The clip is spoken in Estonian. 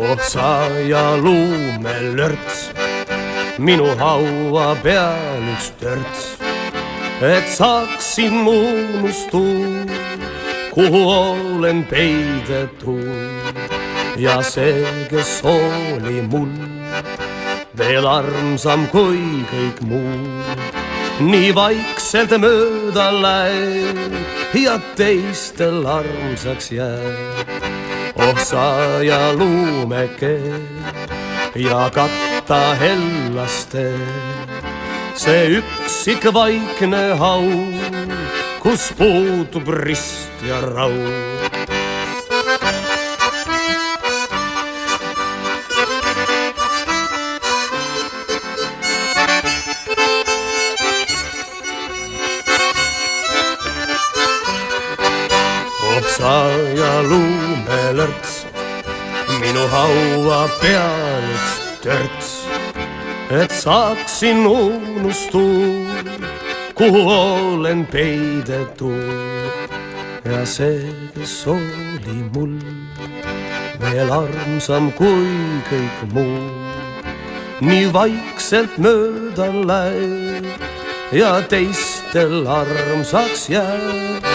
Oksa ja luumelörts, minu haua peal üks törts, et saaksin unustud, kuhu olen peidetud. Ja see, kes oli mul veel armsam kui kõik muu, nii vaikselt mööda läheb ja teistel armsaks jääb. Oksa ja luumeke ja katta hellaste, see üksik vaikne haud, kus puutub rist ja raud. Oksa ja luumelörts, minu haua peal üks törts, et saaksin unustud, kuhu olen peidetud. Ja see, kes oli mul veel armsam kui kõik muu, nii vaikselt mööda läheb ja teistel armsaks jääb.